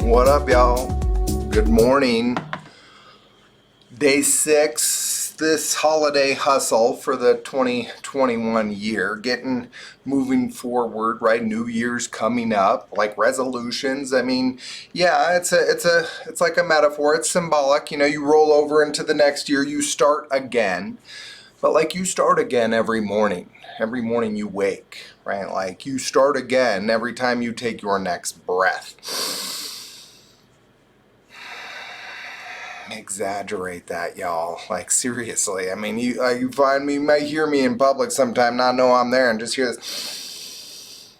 What up, y'all? Good morning. Day 6, this holiday hustle for the 2021 year, moving forward, right? New Year's coming up, like resolutions. I mean, yeah, it's like a metaphor. It's symbolic. You know, you roll over into the next year, you start again. But like you start again every morning. Every morning you wake, right? Like you start again every time you take your next breath. Exaggerate that, y'all. Like seriously. I mean, you find me, you might hear me in public sometime, not know I'm there, and just hear this.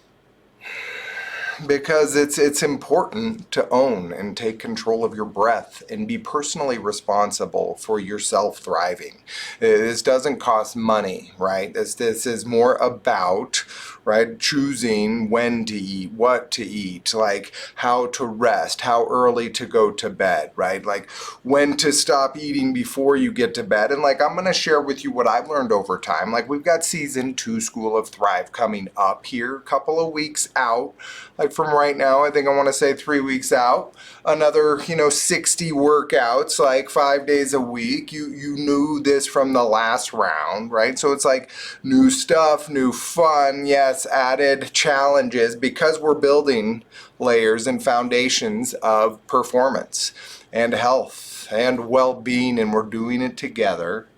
Because it's important to own and take control of your breath and be personally responsible for yourself thriving. This doesn't cost money, right? This is more about, right, choosing when to eat, what to eat, like how to rest, how early to go to bed, right? Like when to stop eating before you get to bed. And like I'm going to share with you what I've learned over time. Like we've got season 2 School of Thrive coming up here, a couple of weeks out. Like from right now, I think I want to say 3 weeks out. Another, 60 workouts, like 5 days a week. You knew this from the last round, right? So it's like new stuff, new fun, yes, added challenges, because we're building layers and foundations of performance and health and well-being, and we're doing it together,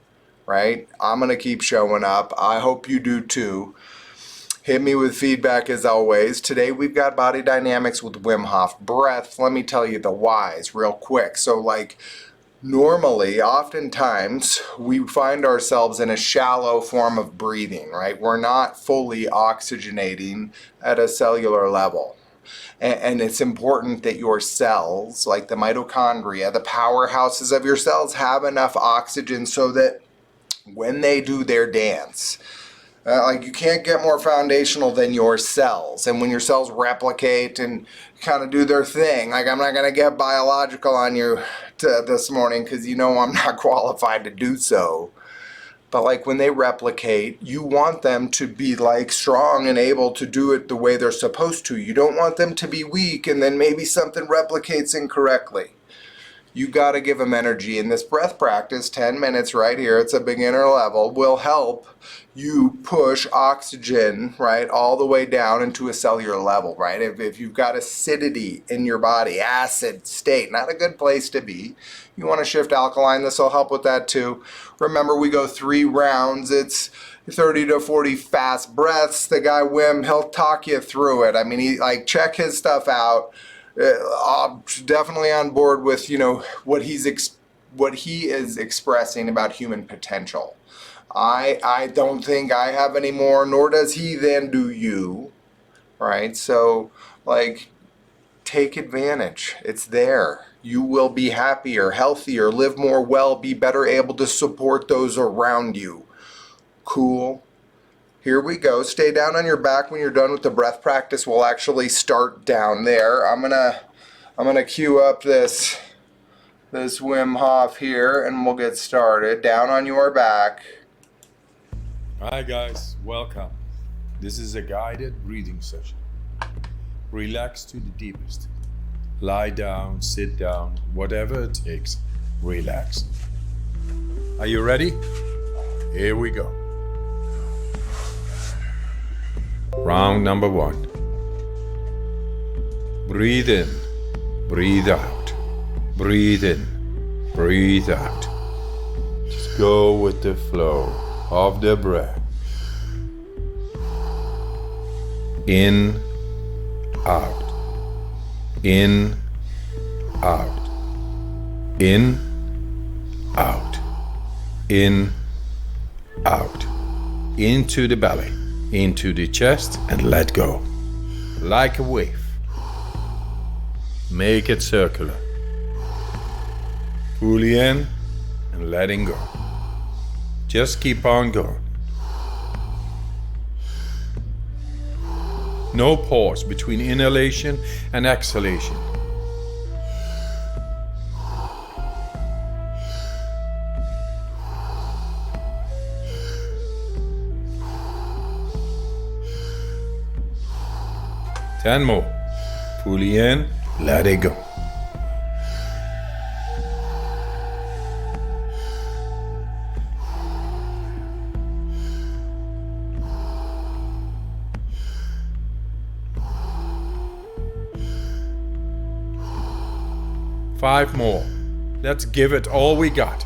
right? I'm going to keep showing up. I hope you do too. Hit me with feedback as always. Today we've got body dynamics with Wim Hof Breath. Let me tell you the whys real quick. So like normally, oftentimes, we find ourselves in a shallow form of breathing, right? We're not fully oxygenating at a cellular level. And it's important that your cells, like the mitochondria, the powerhouses of your cells, have enough oxygen so that when they do their dance, like you can't get more foundational than your cells. And when your cells replicate and kind of do their thing, like I'm not going to get biological on you this morning because I'm not qualified to do so. But like when they replicate, you want them to be like strong and able to do it the way they're supposed to. You don't want them to be weak and then maybe something replicates incorrectly. You got to give them energy. And this breath practice, 10 minutes right here, it's a beginner level, will help you push oxygen, right, all the way down into a cellular level, right? If you've got acidity in your body, acid state, not a good place to be. You want to shift alkaline, this will help with that too. Remember, we go 3 rounds. It's 30 to 40 fast breaths. The guy Wim, he'll talk you through it. I mean, check his stuff out. I'm definitely on board with, what he is expressing about human potential. I don't think I have any more, nor does he, then do you, right? So, take advantage. It's there. You will be happier, healthier, live more well, be better able to support those around you. Cool. Here we go. Stay down on your back when you're done with the breath practice. We'll actually start down there. I'm gonna cue up this Wim Hof here, and we'll get started. Down on your back. Hi guys, welcome. This is a guided breathing session. Relax to the deepest. Lie down, sit down, whatever it takes. Relax. Are you ready? Here we go. Round number 1. Breathe in, breathe out. Breathe in, breathe out. Just go with the flow of the breath. In, out. In, out. In, out. In, out. Into the belly, into the chest, and let go. Like a wave. Make it circular. Fully in and letting go. Just keep on going. No pause between inhalation and exhalation. Ten more. Fully in, let it go. Five more. Let's give it all we got.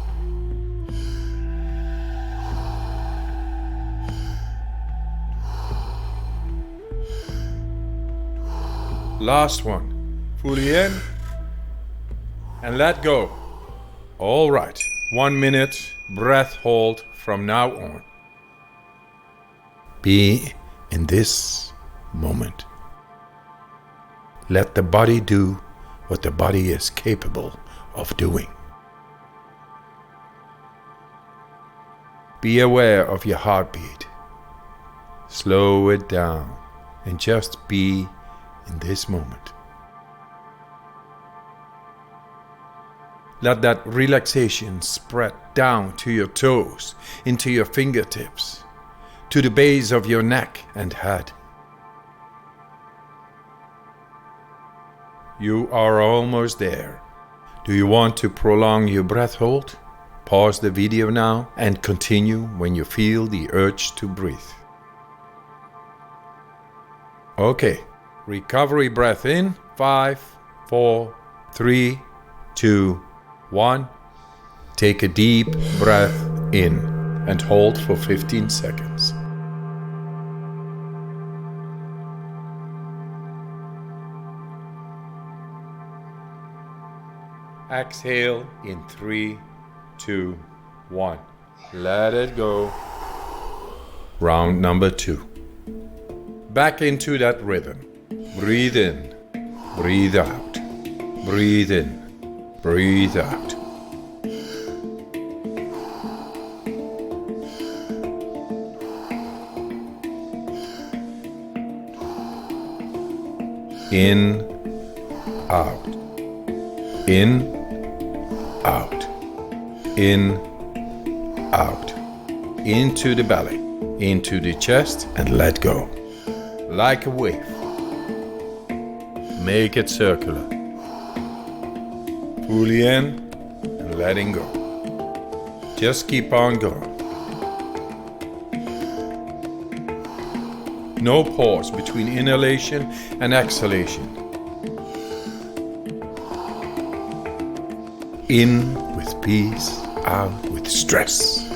Last one. Fully in and let go. All right. 1 minute breath hold from now on. Be in this moment. Let the body do what the body is capable of doing. Be aware of your heartbeat. Slow it down and just be in this moment. Let that relaxation spread down to your toes, into your fingertips, to the base of your neck and head. You are almost there. Do you want to prolong your breath hold? Pause the video now and continue when you feel the urge to breathe. Okay, recovery breath in. 5, 4, 3, 2, 1. Take a deep breath in and hold for 15 seconds. Exhale in 3, 2, 1. Let it go. Round number 2. Back into that rhythm. Breathe in, breathe out. Breathe in, breathe out. In, out. In, out. In, out. Into the belly, into the chest, and let go. Like a wave. Make it circular. Fully in and letting go. Just keep on going. No pause between inhalation and exhalation. In with peace, out with stress.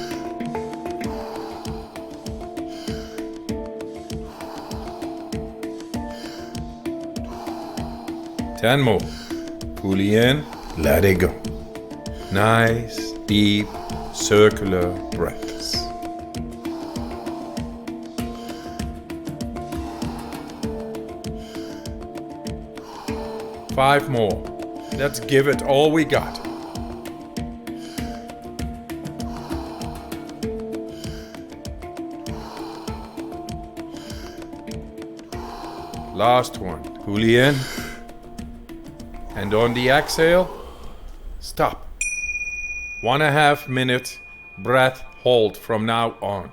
Ten more. Fully in, let it go. Nice, deep, circular breaths. Five more. Let's give it all we got. Last one. Fully in. And on the exhale, stop. 1.5 minute breath hold from now on.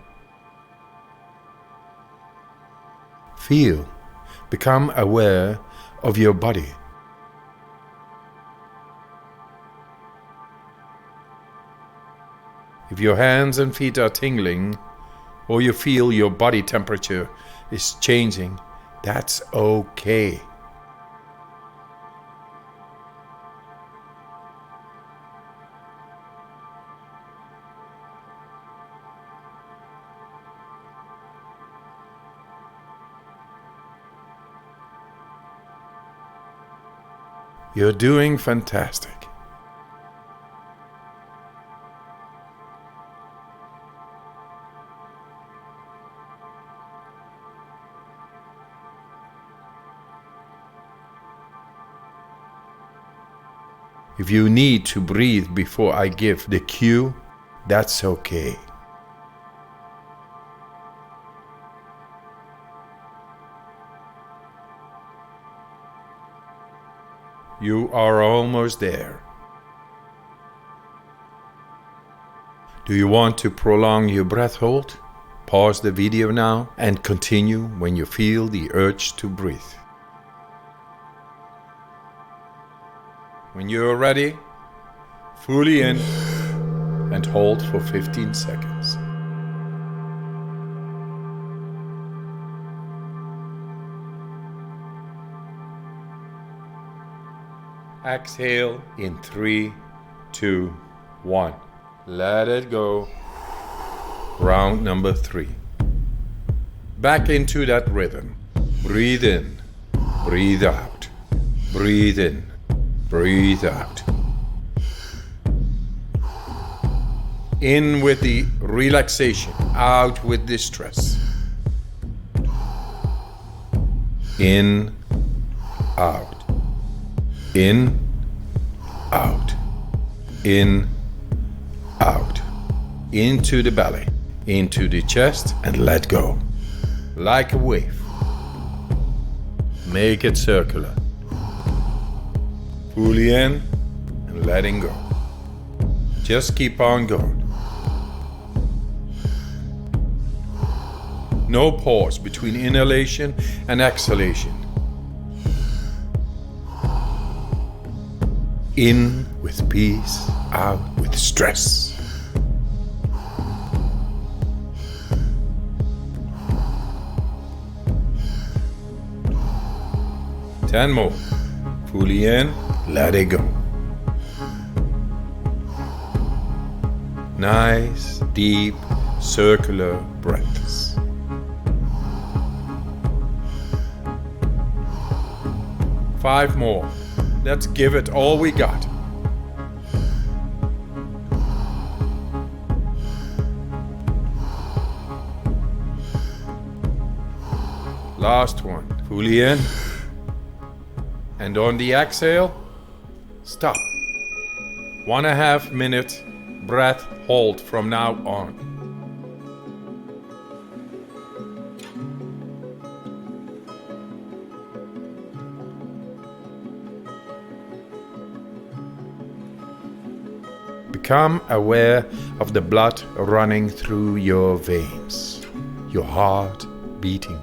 Feel. Become aware of your body. If your hands and feet are tingling, or you feel your body temperature is changing, that's okay. You're doing fantastic. If you need to breathe before I give the cue, that's okay. You are almost there. Do you want to prolong your breath hold? Pause the video now and continue when you feel the urge to breathe. When you're ready, fully in and hold for 15 seconds. Exhale in 3, 2, 1. Let it go. Round number 3. Back into that rhythm. Breathe in, breathe out. Breathe in, breathe out. In with the relaxation, out with the stress. In, out. In, out. In, out. Into the belly, into the chest, and let go. Like a wave. Make it circular. Fully in and letting go. Just keep on going. No pause between inhalation and exhalation. In with peace, out with stress. Ten more. Fully in, let it go. Nice, deep, circular breaths. Five more. Let's give it all we got. Last one. Fully in. And on the exhale, stop. 1.5 minute breath hold from now on. Become aware of the blood running through your veins, your heart beating.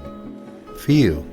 Feel.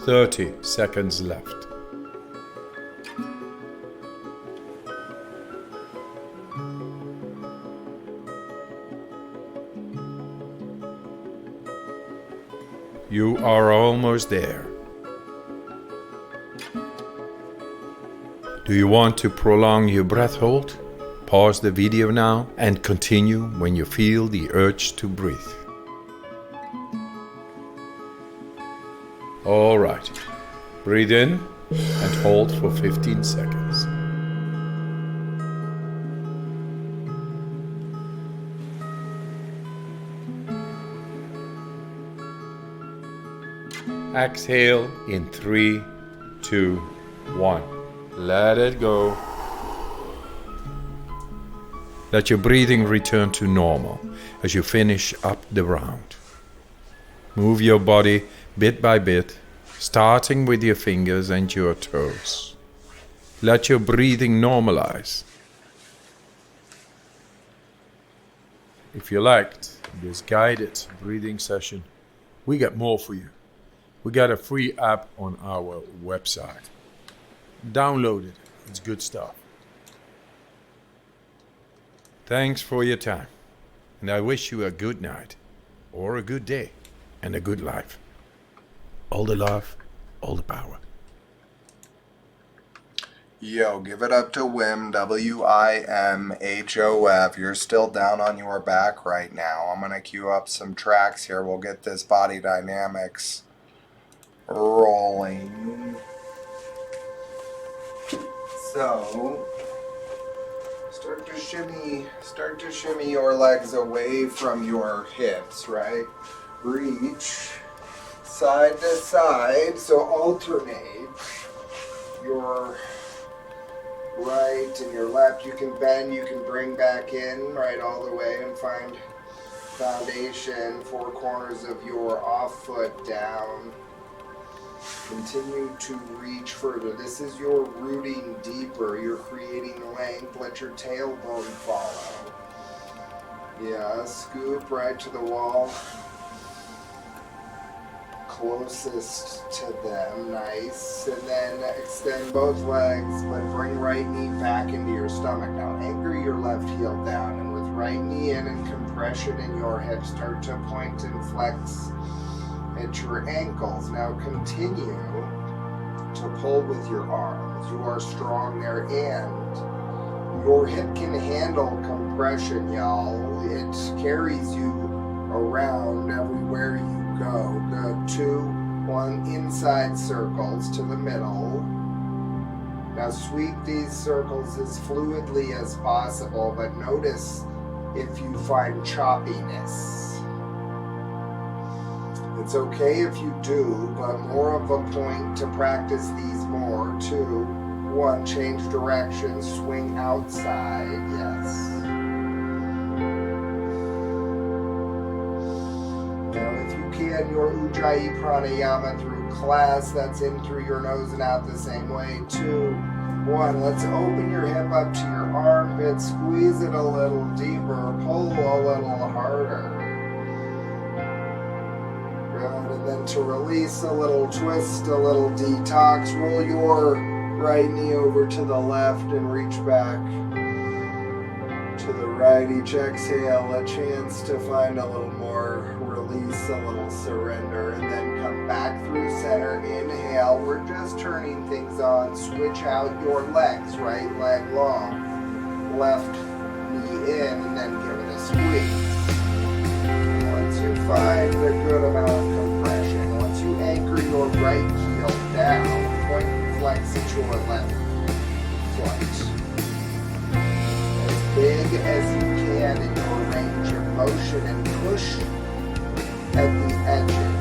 30 seconds left. You are almost there. Do you want to prolong your breath hold? Pause the video now and continue when you feel the urge to breathe. All right. Breathe in and hold for 15 seconds. Exhale in 3, 2, 1. Let it go. Let your breathing return to normal as you finish up the round. Move your body bit by bit, starting with your fingers and your toes. Let your breathing normalize. If you liked this guided breathing session, we got more for you. We got a free app on our website. Download it. It's good stuff. Thanks for your time. And I wish you a good night, or a good day, and a good life. All the love, all the power. Yo, give it up to Wim, WIMHOF. You're still down on your back right now. I'm going to cue up some tracks here. We'll get this body dynamics rolling. So, start to shimmy your legs away from your hips, right? Reach side to side, so alternate your right and your left. You can bend, you can bring back in, right, all the way, and find foundation, four corners of your off foot down. Continue to reach further. This is your rooting deeper. You're creating length. Let your tailbone follow. Yeah, scoop right to the wall. Closest to them. Nice. And then extend both legs, but bring right knee back into your stomach. Now anchor your left heel down. And with right knee in and compression in your hips, start to point and flex at your ankles. Now continue to pull with your arms. You are strong there, and your hip can handle compression, y'all. It carries you around everywhere you go. Good. 2, 1, inside circles to the middle. Now sweep these circles as fluidly as possible, but notice if you find choppiness. It's okay if you do, but more of a point to practice these more. 2, 1, change direction, swing outside, yes. Now if you can, your Ujjayi Pranayama through class, that's in through your nose and out the same way. 2, 1, let's open your hip up to your armpit, squeeze it a little deeper, pull a little harder. And then to release, a little twist, a little detox. Roll your right knee over to the left and reach back to the right. Each exhale, a chance to find a little more release, a little surrender, and then come back through center. Inhale, we're just turning things on. Switch out your legs, right leg long, left knee in, and then give it a squeeze. Once you find a good amount of compression, once you anchor your right heel down, point and flex at your left foot. As big as you can in your range of motion, and push at the edges.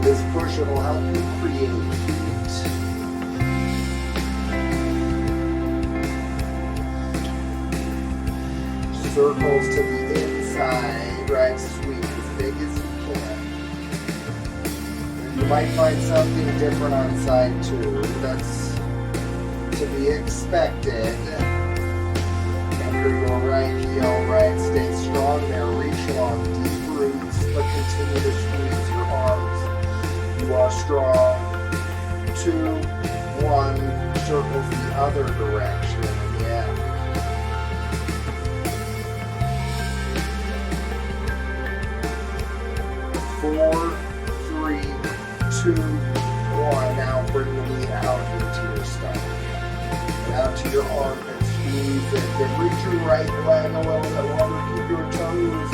This push will help you create heat. Circles to the inside, right, sweep as big as you can. You might find something different on side 2. That's to be expected. Anchor your right heel, right, stay strong there, reach long, deep roots, but continue to squeeze your arms. strong. 2, 1, circles the other direction. Yeah. 4, 3, 2, 1. Now bring the knee out into your stomach. Down to your armpits, squeeze it. Then reach your right leg a little bit longer. Keep your toes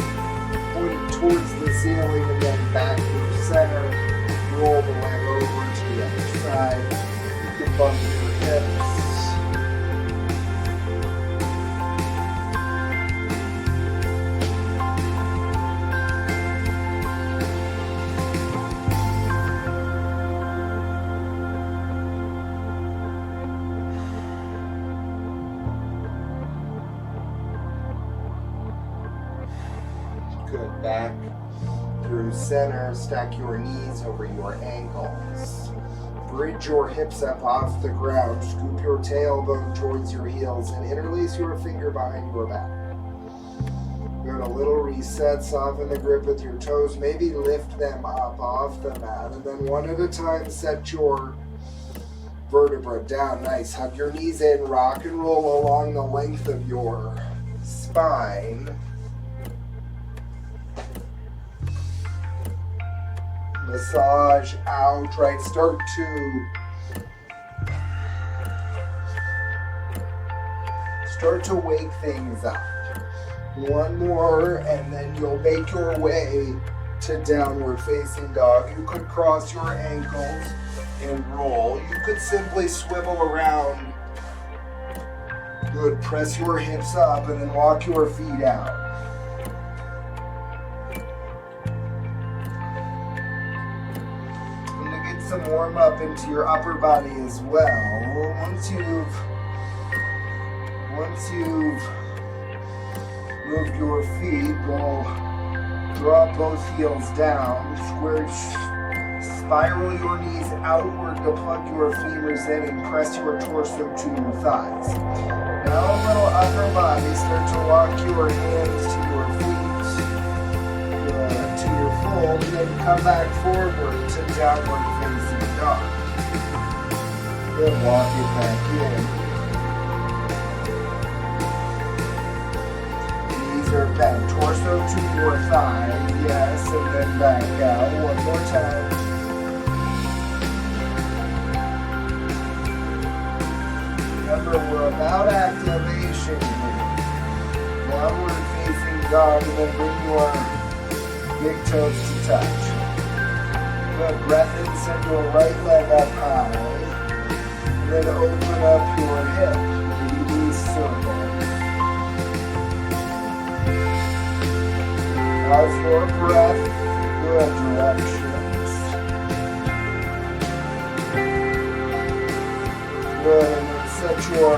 pointed towards the ceiling and then back through center. Roll the leg over to the other side. You can bump your hips. Good. Back through center. Stack your knees over your ankles. Bridge your hips up off the ground. Scoop your tailbone towards your heels and interlace your finger behind your back. Good. A little reset. Soften the grip with your toes. Maybe lift them up off the mat. And then one at a time, set your vertebra down. Nice. Hug your knees in. Rock and roll along the length of your spine. Massage out, right? Start to wake things up. One more, and then you'll make your way to downward facing dog. You could cross your ankles and roll. You could simply swivel around. Good. Press your hips up and then walk your feet out. Some warm up into your upper body as well. Once you've moved your feet, we'll drop both heels down. Spiral your knees outward to plug your femurs in and press your torso to your thighs. Now a little upper body. Start to walk your hands to your feet. To your fold, and then come back forward to downward facing dog. Then walk it back in. Knees are bent, torso to your thighs, yes, and then back out. One more time. Remember, we're about activation here. Downward facing dog, and then bring your big toes to touch. Good. Breath in, send your right leg up high. And then open up your hip. Release circle. How's your breath? Good. Directions. Good. And then set your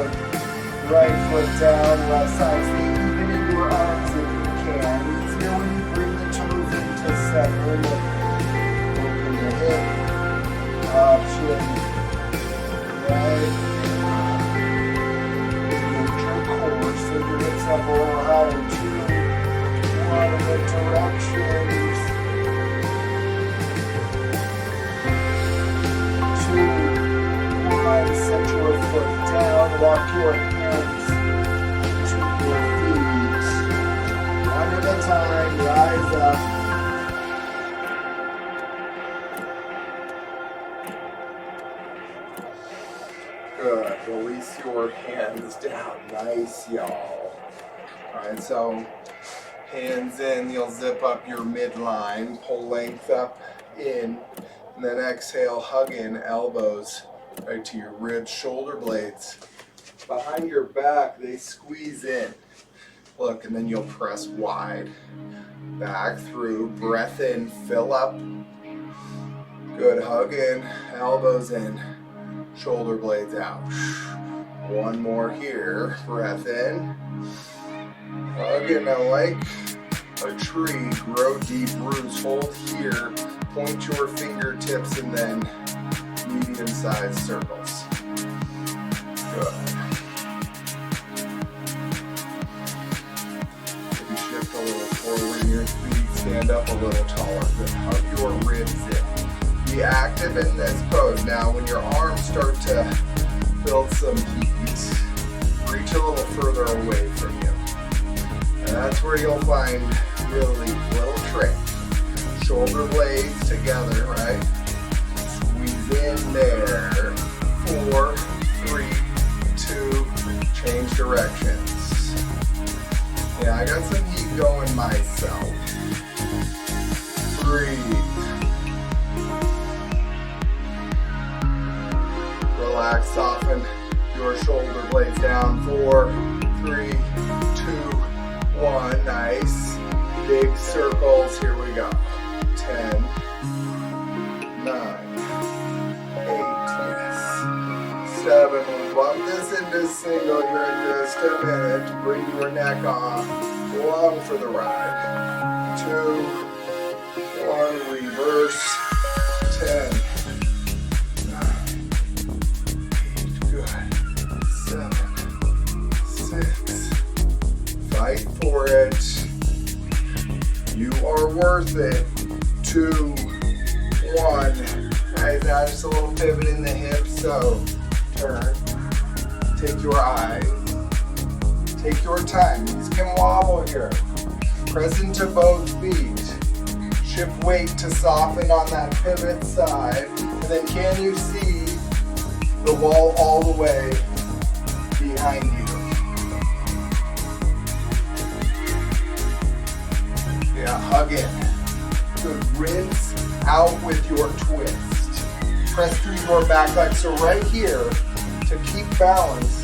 right foot down, left side. Stay even in your arms if you can. Easier when you bring the toes into center. Open the hip. Option. Right. Neutral core. Send your hips up a little higher. 2, 1 in the directions. 2, 1. Set your foot down. Walk your hands to your feet. One at a time, rise up. Good. Release your hands down. Nice, y'all. Alright, so hands in, you'll zip up your midline, pull length up in, and then exhale, hug in, elbows right to your ribs, shoulder blades. Behind your back, they squeeze in. Look, and then you'll press wide. Back through, breath in, fill up. Good, hug in, elbows in, shoulder blades out. One more here, breath in. Hug in, now like a tree, grow deep roots, hold here, point your fingertips and then medium-sized circles. Good. Shift a little forward in your feet, stand up a little taller. Good. Hug your ribs in. The be active in this pose. Now, when your arms start to build some heat, reach a little further away from you. And that's where you'll find really little trick. Shoulder blades together, right? Squeeze in there. 4, 3, 2, change directions. Yeah, I got some heat going myself. Breathe. Relax, soften your shoulder blades down. 4, 3, 2, 1. Nice. Big circles. Here we go. 10, 9, 7. We'll bump this into single here in just a minute to bring your neck on. Long for the ride. 2, 1, reverse. 10, 9, 8, good. 7, 6. Fight for it. You are worth it. 2, 1. Alright, now just a little pivot in the hips, so turn. Take your eyes. Take your time. These can wobble here. Press into both feet. Shift weight to soften on that pivot side. And then can you see the wall all the way behind you? Yeah, hug in. Good. Rinse out with your twist. Press through your back leg. So right here, to keep balance,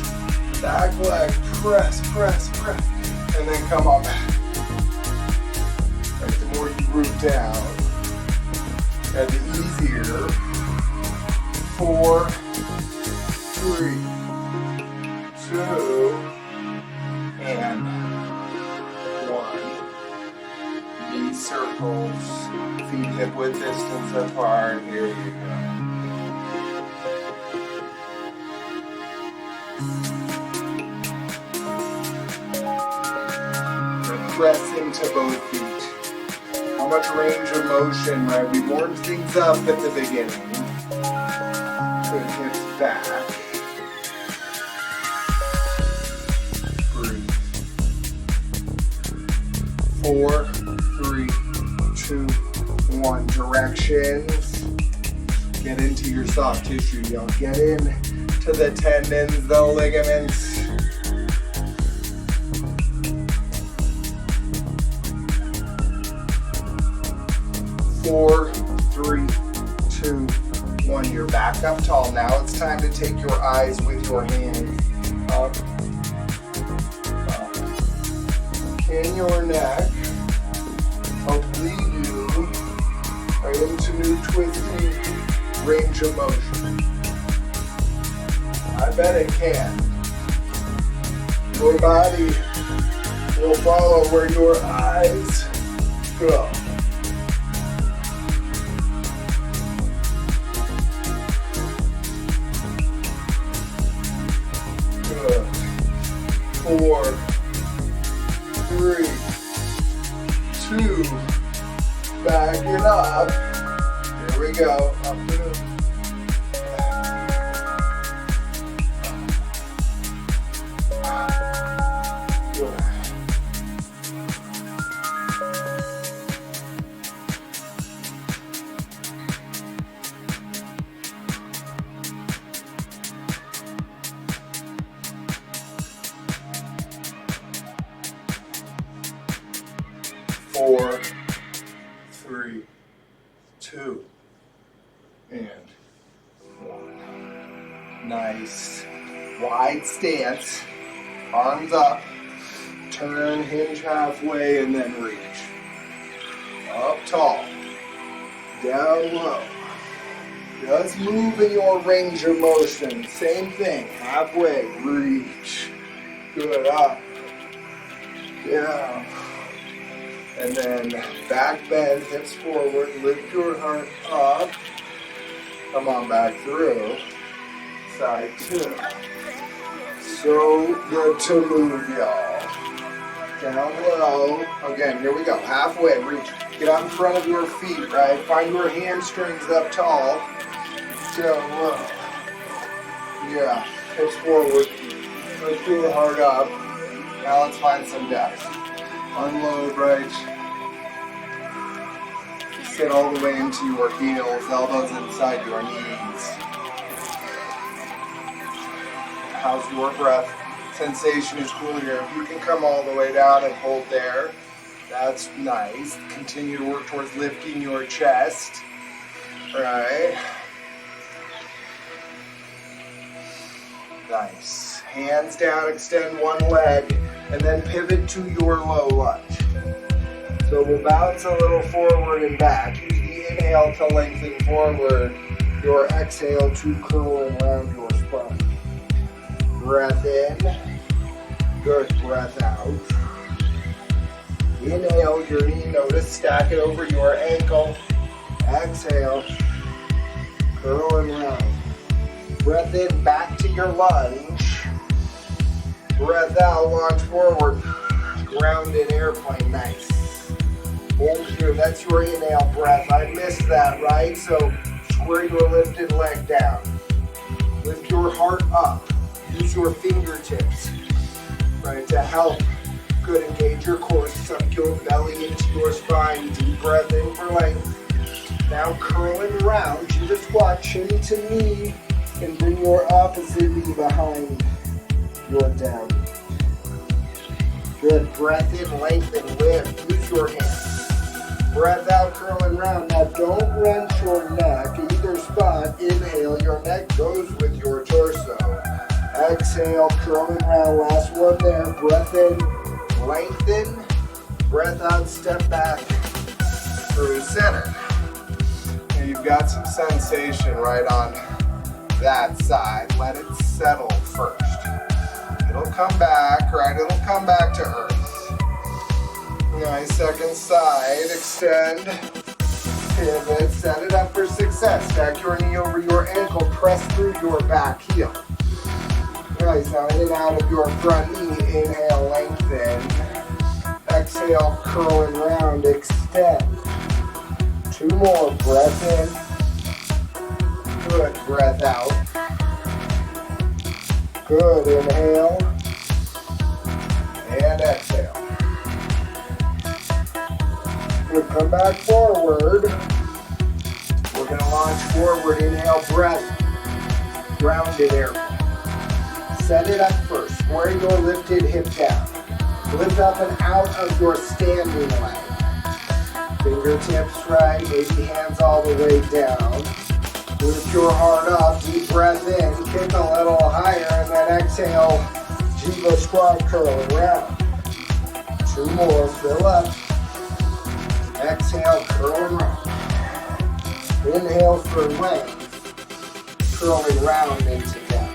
back leg, press, press, press, and then come on back. Right, the more you root down, and the easier. 4, 3, 2, and 1. Knee circles, feet hip width distance apart. Here you go. Press into both feet. How much range of motion, right? We warmed things up at the beginning. Good, hips back. Breathe. 4, 3, 2, 1. Directions. Get into your soft tissue, y'all. Get in to the tendons, the ligaments. 4, 3, 2, 1. You're back up tall. Now it's time to take your eyes with your hands up, up. In your neck. Help lead you right into new twisting range of motion. I bet it can. Your body will follow where your eyes go. Good. 4, 3, 2, back it up. Here we go. Up and up. Good. 4, 3, 2, and 1. Nice. Wide stance. Arms up. Turn, hinge halfway, and then reach. Up tall. Down low. Just move in your range of motion. Same thing. Halfway. Reach. Good. Up. Down. And then back bend, hips forward, lift your heart up. Come on back through. Side 2. So good to move, y'all. Down low. Again, here we go. Halfway, reach. Get out in front of your feet, right? Find your hamstrings up tall. Down low. Yeah, pitch forward. Lift your heart up. Now let's find some depth. Unload, right? Sit all the way into your heels, elbows inside your knees. How's your breath? Sensation is cool here. If you can come all the way down and hold there, that's nice. Continue to work towards lifting your chest. Right. Nice. Hands down, extend one leg, and then pivot to your low lunge. So we'll bounce a little forward and back. Use the inhale to lengthen forward. Your exhale to curl around your spine. Breath in. Good. Breath out. Inhale your knee, notice, stack it over your ankle. Exhale. Curl and round. Breath in, back to your lunge. Breath out, launch forward. Grounded airplane, nice. Hold here, that's your inhale breath. I missed that, right? So square your lifted leg down. Lift your heart up. Use your fingertips, right, to help. Good, engage your core, suck your belly into your spine. Deep breath in for length. Now curl and round. You just squat, chin to knee, and bring your opposite knee behind your down. Good, breath in, lengthen, lift. Use your hands. Breath out, curl and round. Now don't wrench your neck. Either spot, inhale, your neck goes with your torso. Exhale, curl and round. Last one there. Breath in, lengthen. Breath out, step back through center. Now you've got some sensation right on that side. Let it settle first. It'll come back, right? It'll come back to earth. Nice, second side, extend, pivot, set it up for success. Stack your knee over your ankle, press through your back heel. Nice, now in and out of your front knee, inhale, lengthen. Exhale, curl and round, extend. Two more, breath in. Good, breath out. Good, inhale. And exhale. Good, come back forward. We're going to launch forward, inhale, breath. Grounded airplane. Set it up first. Square your lifted hip down. Lift up and out of your standing leg. Fingertips right, maybe hands all the way down. Lift your heart up, deep breath in, kick a little higher, and then exhale, Jiva squat, curl around. Two more, fill up. Exhale, curl around. Inhale for length, curling round into down.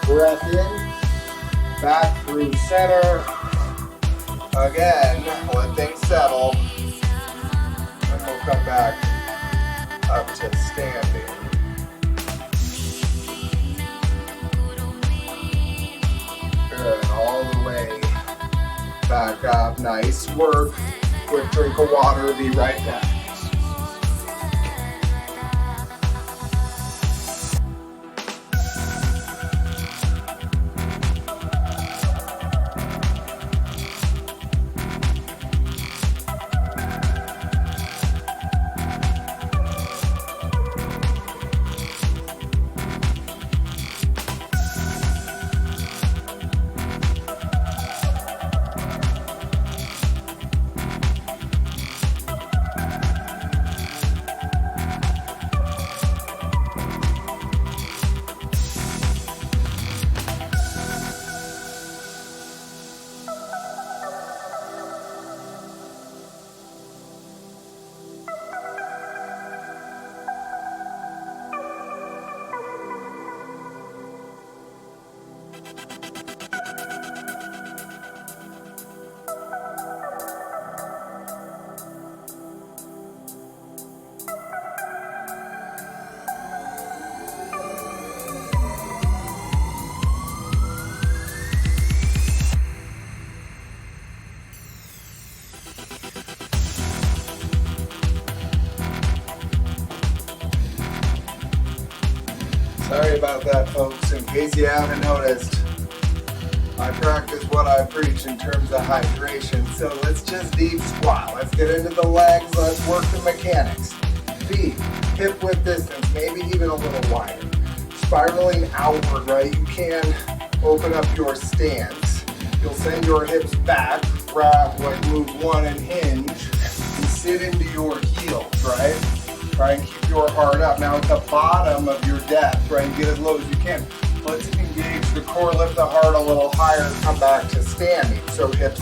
Breath in, back through center. Again, let things settle. And we'll come back up to standing. Good, all the way back up. Nice work. Quick drink of water, be right back. Sorry about that, folks. In case you haven't noticed, I practice what I preach in terms of hydration. So let's just deep squat. Let's get into the legs. Let's work the mechanics. Feet, hip width distance, maybe even a little wider. Spiraling outward, right? You can open up your stance. You'll send your hips back, wrap like move one and hinge, and sit into your heels, right? Try and keep your heart up. Now at the bottom of your depth, right, you get as low as you can. Let's engage the core, lift the heart a little higher, come back to standing. So hips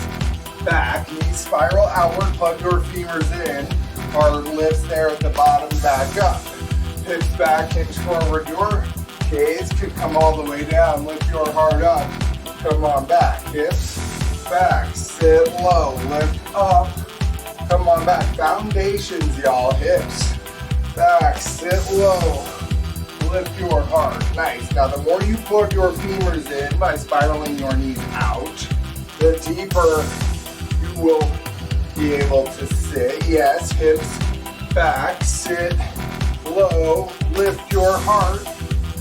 back, knees spiral outward, plug your femurs in. Heart lifts there at the bottom, back up. Hips back, hinge forward. Your gaze could come all the way down. Lift your heart up. Come on back. Hips back. Sit low. Lift up. Come on back. Foundations, y'all. Hips back. Sit low. Lift your heart. Nice. Now, the more you plug your femurs in by spiraling your knees out, the deeper you will be able to sit. Yes, hips back. Sit low. Lift your heart.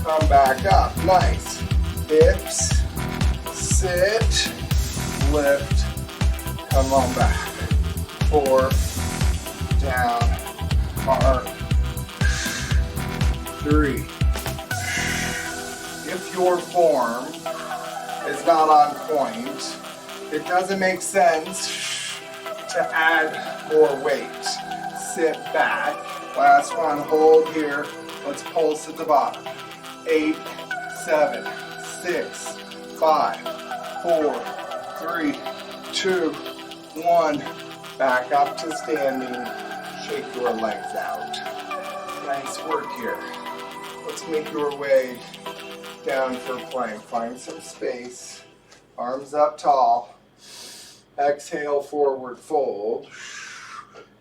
Come back up. Nice. Hips. Sit. Lift. Come on back. 4. Down. Heart. 3. If your form is not on point, it doesn't make sense to add more weight. Sit back. Last one, hold here. Let's pulse at the bottom. 8, 7, 6, 5, 4, 3, 2, 1. Back up to standing. Shake your legs out. Nice work here. Let's make your way down for plank. Find some space. Arms up tall. Exhale, forward fold.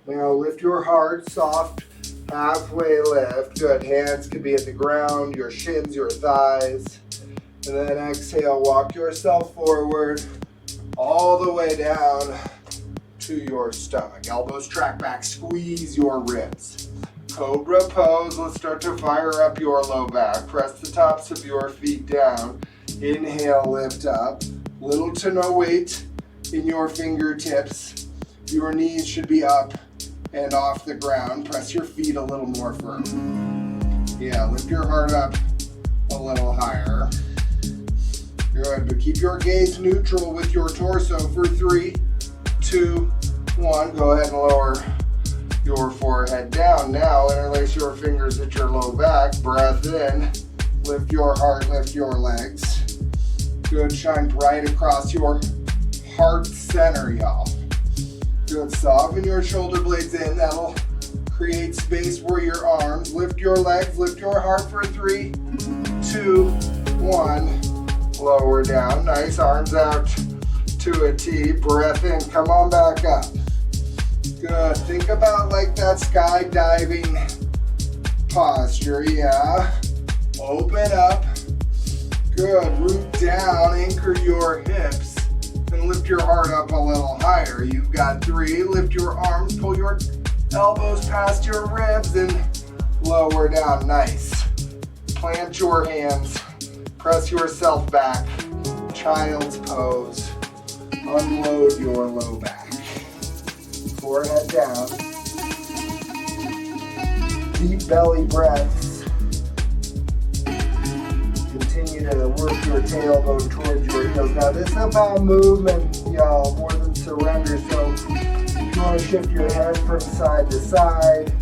Now lift your heart, soft, halfway lift. Good. Hands could be at the ground, your shins, your thighs. And then exhale, walk yourself forward all the way down to your stomach. Elbows track back, squeeze your ribs. Cobra pose. Let's start to fire up your low back. Press the tops of your feet down. Inhale, lift up. Little to no weight in your fingertips. Your knees should be up and off the ground. Press your feet a little more firm. Yeah, lift your heart up a little higher. Good, but keep your gaze neutral with your torso for 3, 2, 1. Go ahead and lower your forehead down. Now interlace your fingers at your low back. Breath in. Lift your heart, lift your legs. Good, shine bright across your heart center, y'all. Good, soften your shoulder blades in. That'll create space for your arms. Lift your legs, lift your heart for 3, 2, 1. Lower down. Nice, arms out to a T. Breath in, come on back up. Good, think about like that skydiving posture, yeah. Open up. Good, root down, anchor your hips, and lift your heart up a little higher. You've got 3, lift your arms, pull your elbows past your ribs, and lower down, nice. Plant your hands, press yourself back, child's pose, unload your low back. Forehead down, deep belly breaths. Continue to work your tailbone towards your heels. Now this is about movement, y'all, more than surrender. So if you want to shift your head from side to side,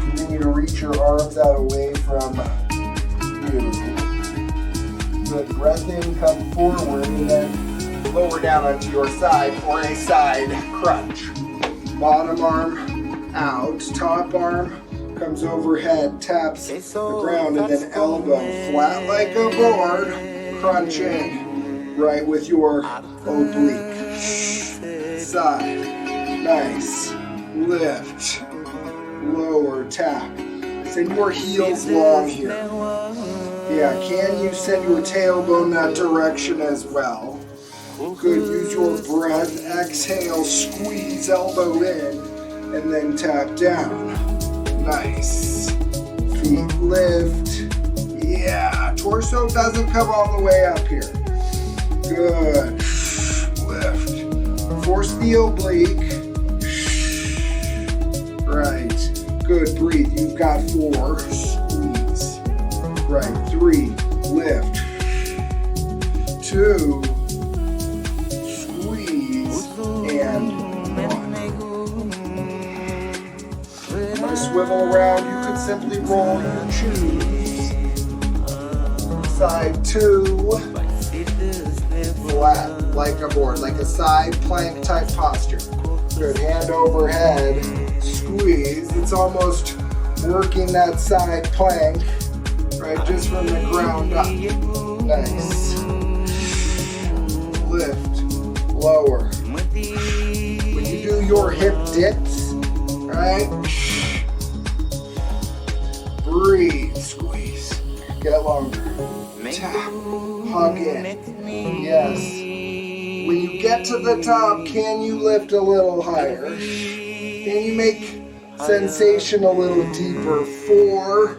continue to reach your arms out away from you. Good, breath in, come forward, and then lower down onto your side for a side crunch. Bottom arm out, top arm comes overhead, taps the ground, and then elbow flat like a board, crunch in right with your oblique. Side, nice, lift, lower, tap. Send your heels long here. Yeah, can you send your tailbone that direction as well? Good, use your breath, exhale, squeeze elbow in, and then tap down. Nice. feet. Lift. Yeah, torso doesn't come all the way up here. Good. Lift. Force the oblique. Right. Good. Breathe. You've got 4. Squeeze. Right. 3. Lift. 2. Squeeze. And 1. I'm going to swivel around. You could simply roll. You choose. Side 2. Flat. Like a board. Like a side plank type posture. Good. Hand overhead. Squeeze. It's almost working that side plank, right? Just from the ground up. Nice. Lift. Lower. When you do your hip dips, right? Breathe. Squeeze. Get longer. Tap. Hug in. Yes. When you get to the top, can you lift a little higher? Can you make sensation a little deeper? 4,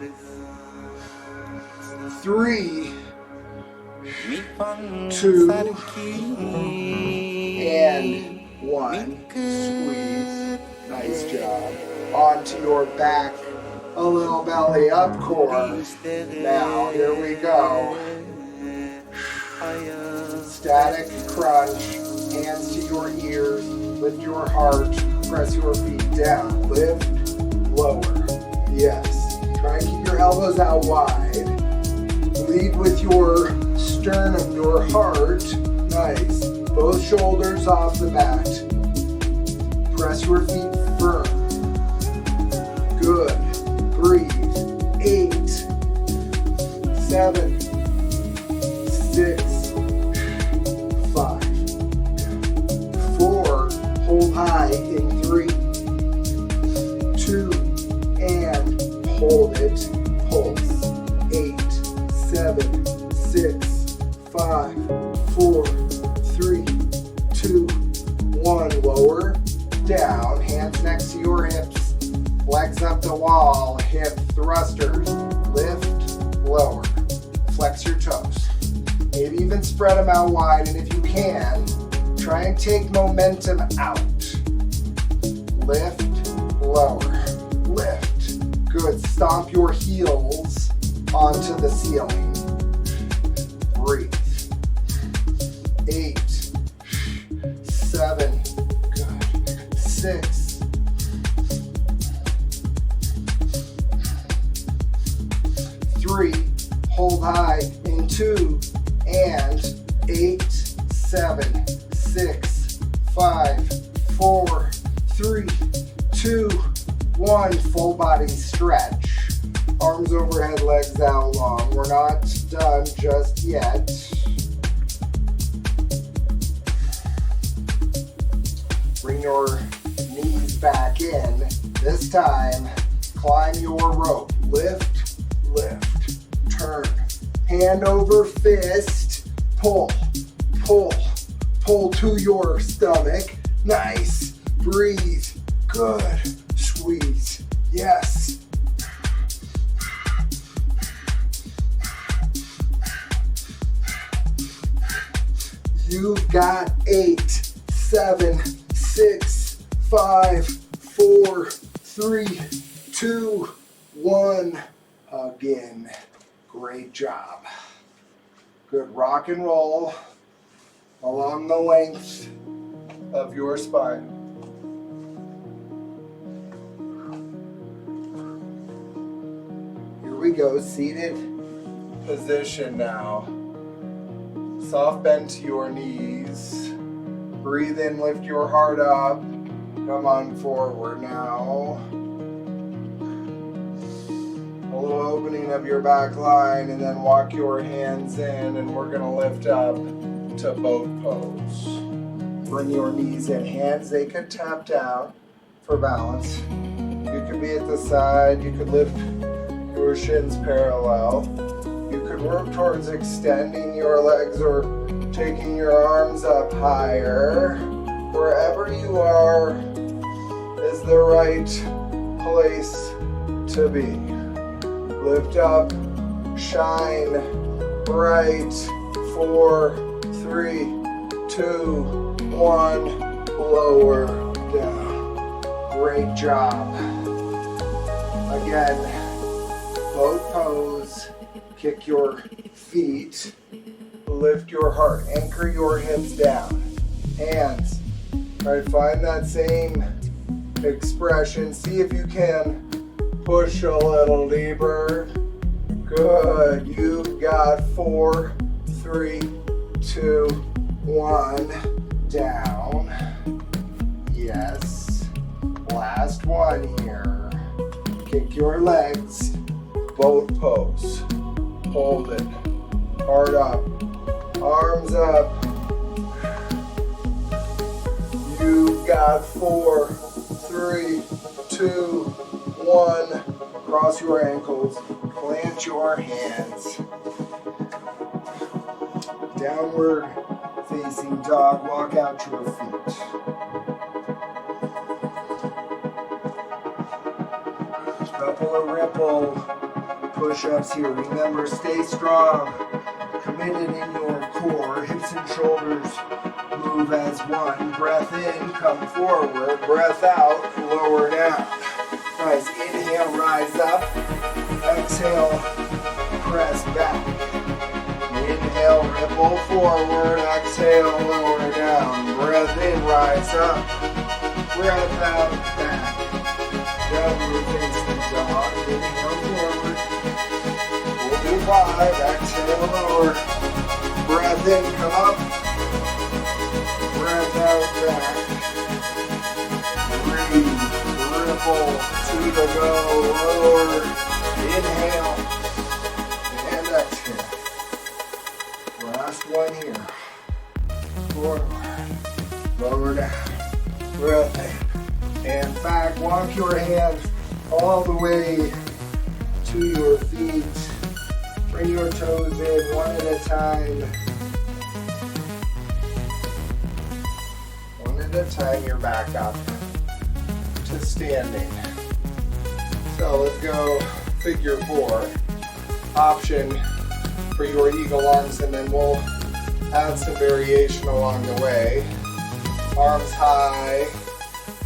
3, 2, and 1. Squeeze. Nice job. Onto your back. A little belly up core. Now, here we go. Static crunch. Hands to your ears. Lift your heart. Press your feet down. Lift. Lower. Yes. Try and keep your elbows out wide. Lead with your sternum, your heart. Nice. Both shoulders off the mat. Press your feet firm. Good. Breathe. 8, 7, 6, 5, 4. Hold high in 3, 2, and hold it. Pulse. 8, 7, 6, 5, 4, 3, 2, 1. Lower. Down. Hands next to your hips. Legs up the wall. Hip thrusters. Lift. Lower. Flex your toes. Maybe even spread them out wide. And if you can, try and take momentum out. Lift. Lower. Lift. Good. Stomp your heels onto the ceiling. Breathe. 8, 7, good. 6, 3, hold high in 2, and 8, 7, 6, 5, 4, 3, 2, 1. Full body stretch. Arms overhead, legs out long. We're not done just yet. Bring your knees back in. This time, climb your rope. Lift, lift, turn. Hand over fist. Pull, pull, pull to your stomach. Nice. Breathe. Good. Squeeze. Yes. You've got 8, 7, 6, 5, 4, 3, 2, 1. Again. Great job. Good rock and roll along the length of your spine. Here we go, seated position now. Soft bend to your knees. Breathe in, lift your heart up. Come on forward now. A little opening of your back line, and then walk your hands in, and we're gonna lift up to boat pose. Bring your knees in. Hands, they could tap down for balance. You could be at the side. You could lift your shins parallel. You could work towards extending your legs or taking your arms up higher. Wherever you are is the right place to be. Lift up, shine, bright. 4, 3, 2, 1. Lower down. Great job. Again, boat pose. Kick your feet. Lift your heart. Anchor your hips down. Hands. All right, find that same expression. See if you can push a little deeper. Good. You've got 4, 3, 2, 1. Down. Yes. Last one here. Kick your legs. Boat pose. Hold it. Heart up. Arms up. You've got 4, 3, 2, 1. Cross your ankles. Plant your hands. Downward facing dog. Walk out your feet. Couple of ripple push-ups here. Remember, stay strong. Committed in your core. Hips and shoulders move as one. Breath in, come forward. Breath out, lower down. Nice. Inhale, rise up. Exhale, press back. Inhale, ripple forward. Exhale, lower down. Breath in, rise up. Breath out, back. Downward facing dog. Inhale forward. We'll do 5. Exhale, lower. Breath in, come up. Breath out, back. Breathe. Ripple. 2 to go. Lower. Inhale. And exhale. Last one here. Forward. Lower down. Breath in. And back. Walk your hands all the way to your feet. Bring your toes in one at a time. One at a time, you're back up to standing. So let's go figure 4. Option for your eagle arms, and then we'll add some variation along the way. Arms high.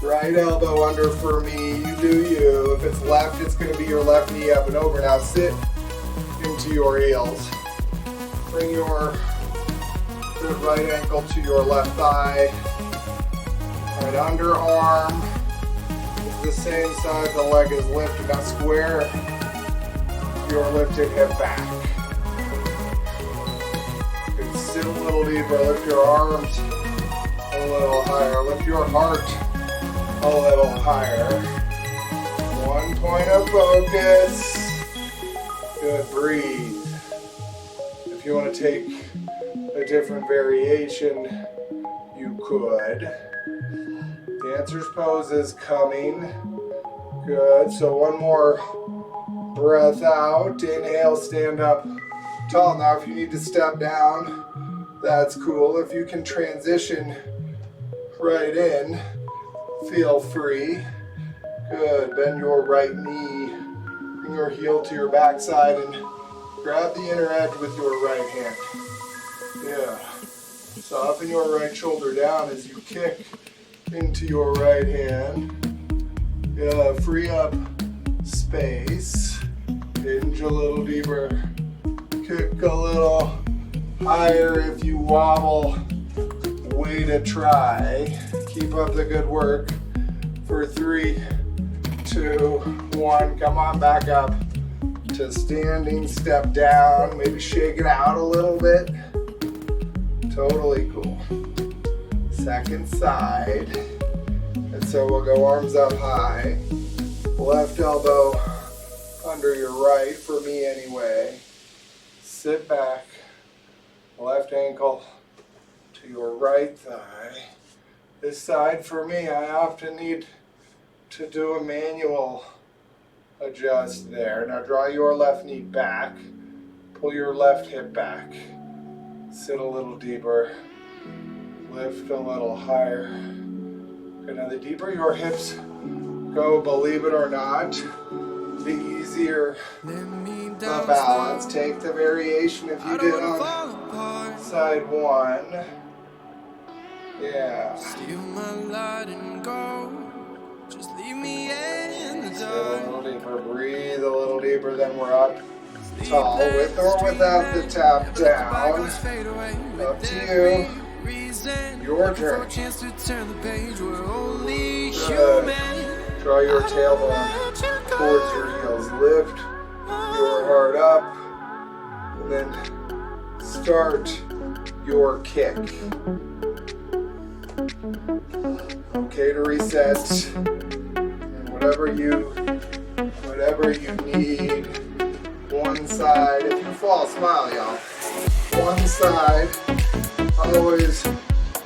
Right elbow under for me. You do you. If it's left, it's going to be your left knee up and over. Now sit into your heels. Bring your right ankle to your left thigh. Right underarm is the same side the leg is lifted. Now square your lifted hip back. You can sit a little deeper. Lift your arms a little higher. Lift your heart a little higher. One point of focus. Good, breathe. If you want to take a different variation, you could. Dancer's pose is coming. Good, so one more breath out. Inhale, stand up tall. Now if you need to step down, that's cool. If you can transition right in, feel free. Good, bend your right knee. Bring your heel to your backside and grab the inner edge with your right hand. Yeah. Soften your right shoulder down as you kick into your right hand. Yeah, free up space. Hinge a little deeper. Kick a little higher if you wobble. Way to try. Keep up the good work. For 3, 2, 1. Come on, back up to standing. Step down. Maybe shake it out a little bit. Totally cool. Second side. And so we'll go arms up high. Left elbow under your right, for me anyway. Sit back. Left ankle to your right thigh. This side for me, I often need to do a manual adjust there. Now draw your left knee back. Pull your left hip back. Sit a little deeper. Lift a little higher. Okay, now the deeper your hips go, believe it or not, the easier the balance. Take the variation if you did on side one. Yeah. Steal my light and go. Just leave me in the Stay a dark. little deeper. Breathe a little deeper. Then we're up tall with or without the tap down. Up to you. Your turn. Good. Draw your tailbone towards your heels. Lift your heart up. And then start your kick. Okay to reset. And whatever you need. One side. If you fall, smile, y'all. One side always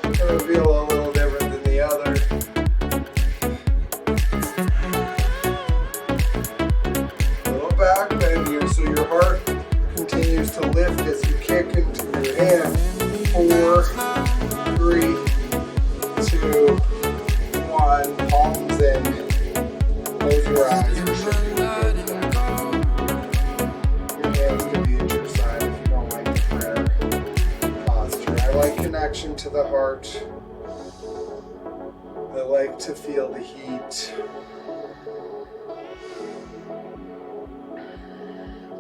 gonna feel a little different than the other. Little back bend here, so your heart continues to lift as you kick into your hand. 4, 3, 2, 1. Palms in. Close your eyes. You should be good now. Your hands can be at your side if you don't like the prayer posture. I like connection to the heart. I like to feel the heat.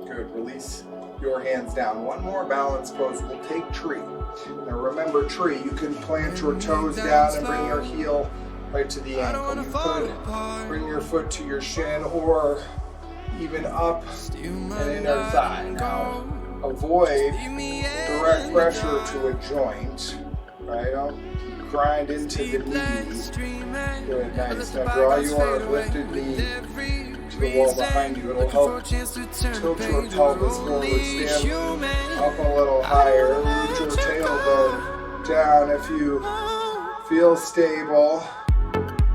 Good. Release your hands down. One more balance pose. We'll take tree. Now remember tree, you can plant your toes down and bring your heel right to the ankle. You could bring your foot to your shin or even up and inner thigh. Now avoid direct pressure to a joint. Right? Don't grind into the knee. Good, nice. Now draw your lifted knee to the wall behind you. It'll help tilt your pelvis forward. Stand up a little higher. Root your tailbone down if you feel stable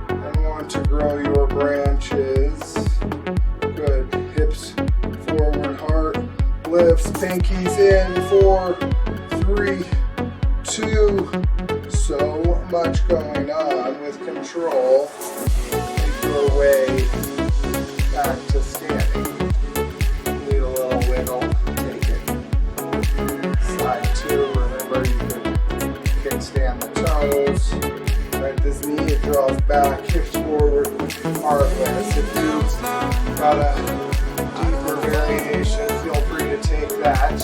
and want to grow your branches. Good. Hips forward, heart lifts, pinkies in. 4, 3, 2. So much going on with control. Make your way back to standing. Need a little wiggle. Take it. Side 2. Remember you can kickstand the toes. Right, this knee it draws back, hips forward, heart lifts. If you got a deeper variation, feel free to take that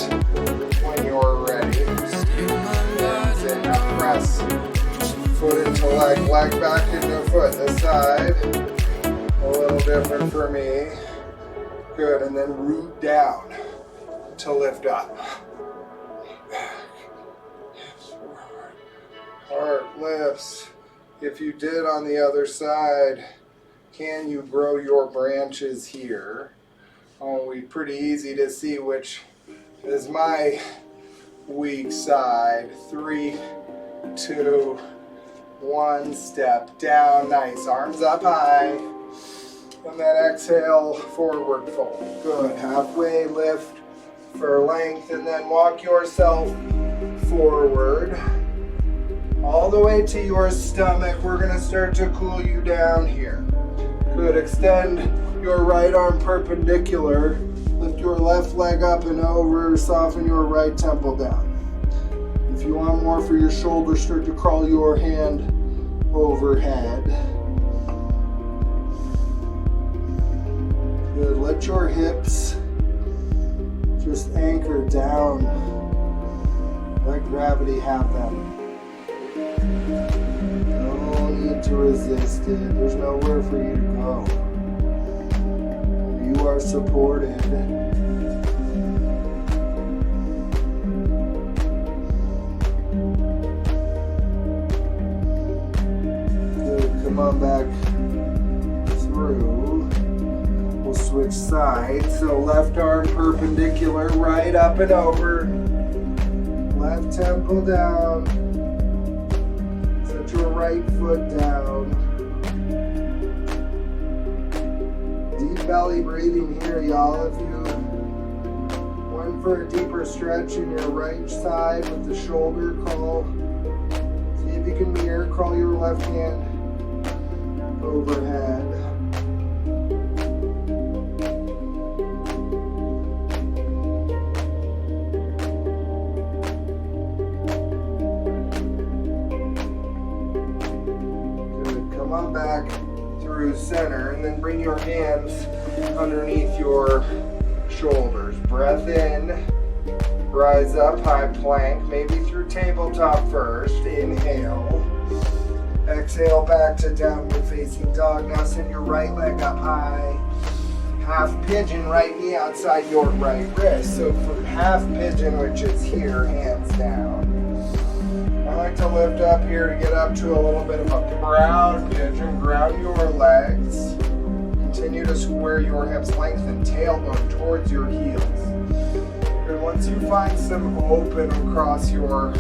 when you're ready. Hands in, now press foot into leg, leg back into foot. This side, a little different for me. Good, and then root down to lift up. Hips forward, heart lifts. If you did on the other side, can you grow your branches here? Oh, it's pretty easy to see which is my weak side. 3, 2, 1. Step down. Nice. Arms up high. And then exhale, forward fold. Good. Halfway lift for length, and then walk yourself forward. All the way to your stomach. We're going to start to cool you down here. Good. Extend your right arm perpendicular. Lift your left leg up and over. Soften your right temple down. If you want more for your shoulders, start to crawl your hand overhead. Good. Let your hips just anchor down. Let gravity have them. No need to resist it. There's nowhere for you to go. You are supported. Good. Come on back through. We'll switch sides. So left arm perpendicular, right up and over. Left temple down. Set your right foot down. Deep belly breathing here, y'all. If you went for a deeper stretch in your right side with the shoulder call, see if you can mirror, crawl your left hand overhead. center, and then bring your hands underneath your shoulders. Breath in, rise up, high plank, maybe through tabletop first. Inhale. Exhale back to downward facing dog. Now send your right leg up high. Half pigeon, right knee outside your right wrist. So for half pigeon, which is here, hands down. I like to lift up here to get up to a little bit of a brown pigeon. Ground your legs. Continue to square your hips, lengthen tailbone towards your heels. And once you find some open across your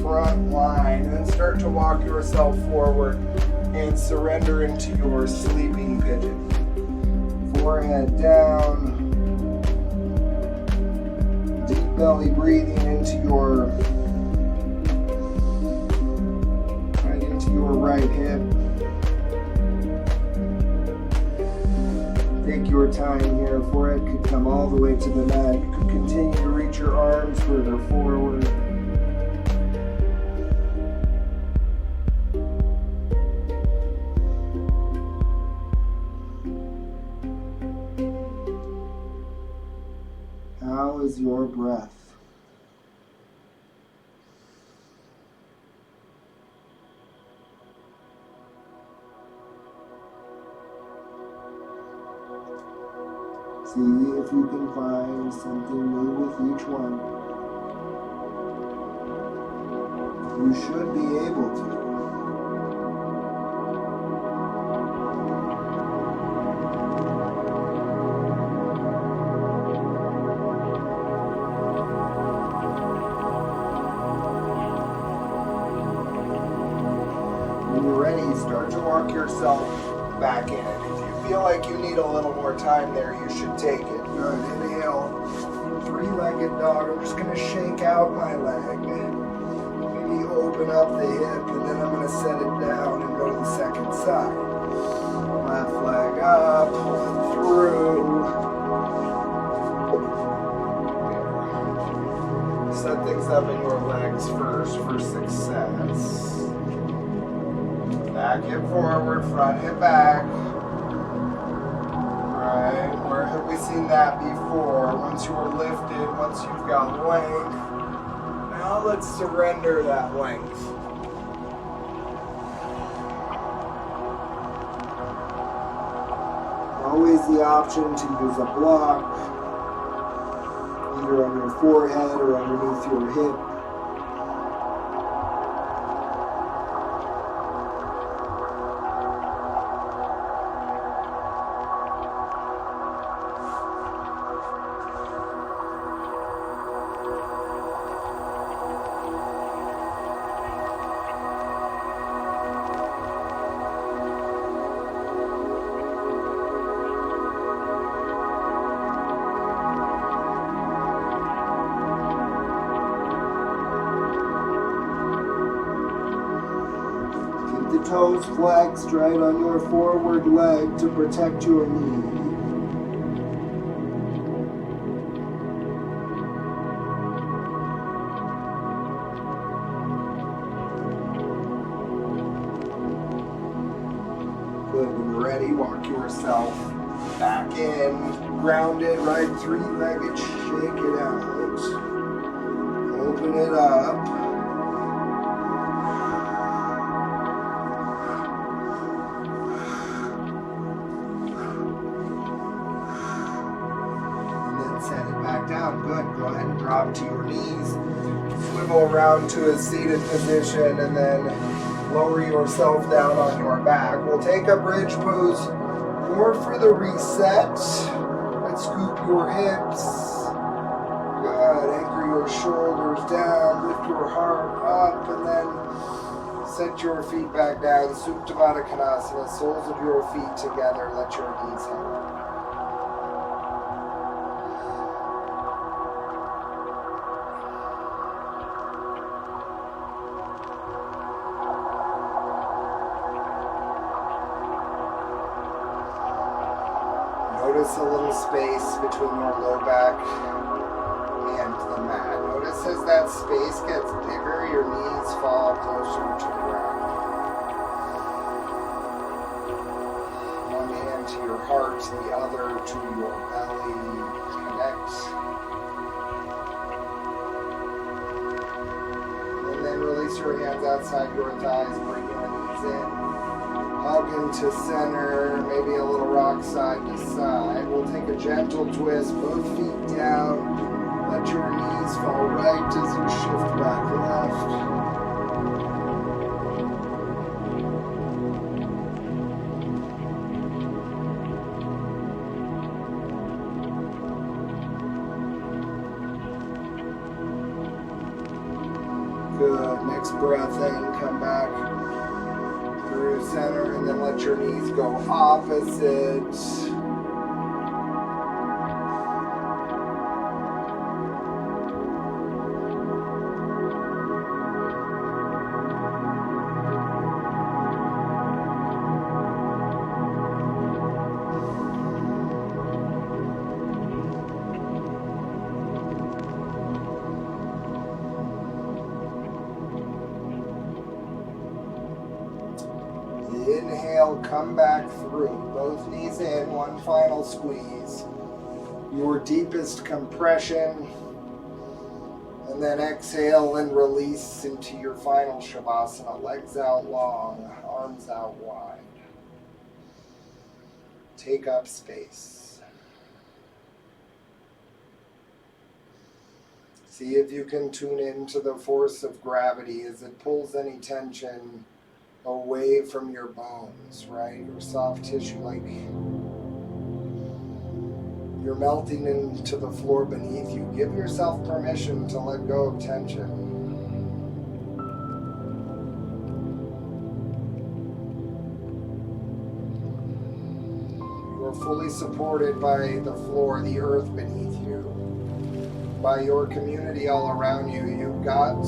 front line, then start to walk yourself forward and surrender into your sleeping pigeon. Forehead down. Deep belly breathing into your right hip. Take your time here. Forehead could come all the way to the neck. You could continue to reach your arms further forward. How is your breath? See if you can find something new with each one. You should be able to. When you're ready, start to walk yourself back in. Feel like you need a little more time there, you should take it. Good. Inhale. Three-legged dog. I'm just going to shake out my leg. Maybe open up the hip, and then I'm going to set it down and go to the second side. Left leg up, pull it through. Set things up in your legs first for success. Back hip forward, front hip back. Where have we seen that before? Once you're lifted, once you've got length, now let's surrender that length. Always the option to use a block, either on your forehead or underneath your hip. Toes flexed right on your forward leg to protect your knee. Good. When you're ready, walk yourself back in. Grounded, right three-legged, shake it out. Open it up. Good. Go ahead and drop to your knees. Swivel around to a seated position and then lower yourself down on your back. We'll take a bridge pose more for the reset. Let's scoop your hips. Good. Anchor your shoulders down. Lift your heart up and then set your feet back down. Supta Baddha Konasana. Soles of your feet together. Let your knees hang. Notice a little space between your low back and the mat. Notice as that space gets bigger, your knees fall closer to the ground. your heart, the other to your belly. Connect. And then release your hands outside your thighs, bring your knees in. Hug into center, maybe a little rock side to side. We'll take a gentle twist, both feet down. Let your knees fall right as you shift back left. Good. Next breath in, come back through center, and then let your knees go opposite. Inhale, come back through. Both knees in, one final squeeze. Your deepest compression. And then exhale and release into your final Shavasana. Legs out long, arms out wide. Take up space. See if you can tune into the force of gravity as it pulls any tension away from your bones, right? Your soft tissue, like you're melting into the floor beneath you. Give yourself permission to let go of tension. You are fully supported by the floor, the earth beneath you, by your community all around you. You've got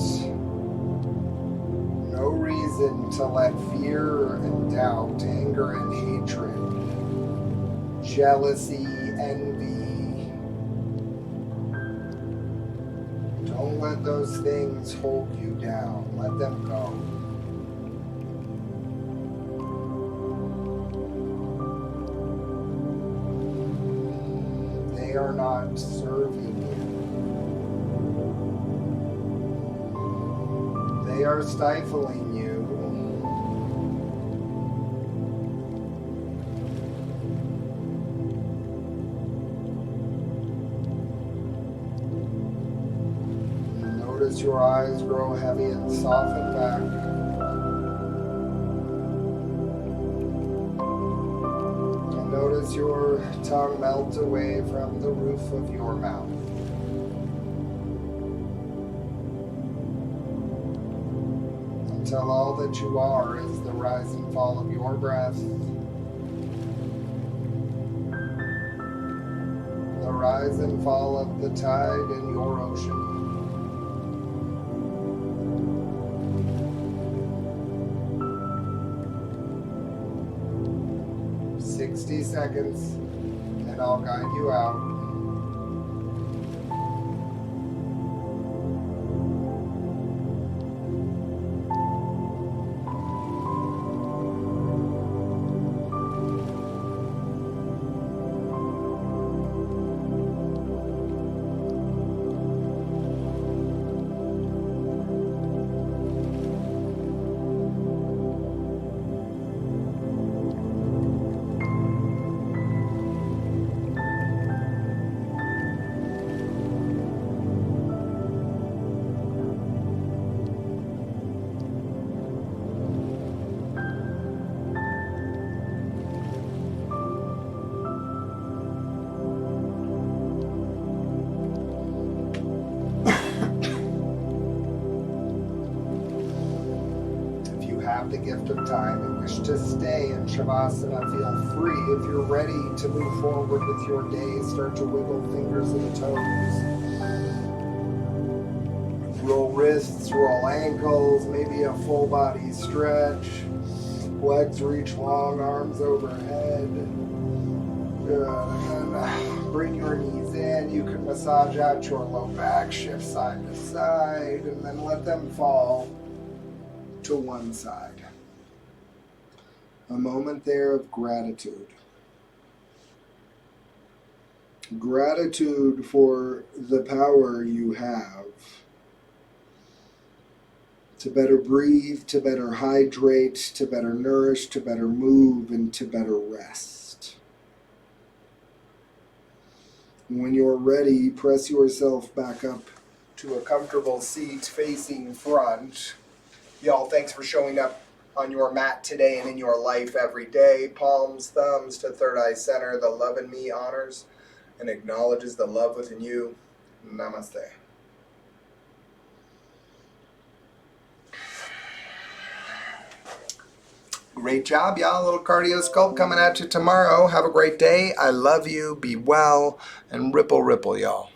no reason to let fear and doubt, anger and hatred, jealousy, envy, don't let those things hold you down. Let them go. They are not serving you. They are stifling you. Notice your eyes grow heavy and soften back. And notice your tongue melt away from the roof of your mouth. Until all that you are is the rise and fall of your breath, the rise and fall of the tide in your ocean. Seconds, and I'll guide you out. The gift of time and wish to stay in Shavasana, feel free. If you're ready to move forward with your day, start to wiggle fingers and toes. Roll wrists, roll ankles, maybe a full body stretch. Legs reach long, arms overhead. Good. And then bring your knees in. You can massage out your low back, shift side to side, and then let them fall to one side. A moment there of gratitude. Gratitude for the power you have to better breathe, to better hydrate, to better nourish, to better move, and to better rest. When you're ready, press yourself back up to a comfortable seat facing front. Y'all, thanks for showing up on your mat today and in your life every day. Palms, thumbs to third eye center. The love in me honors and acknowledges the love within you. Namaste. Great job, y'all. A little cardio sculpt coming at you tomorrow. Have a great day. I love you. Be well. And ripple, ripple, y'all.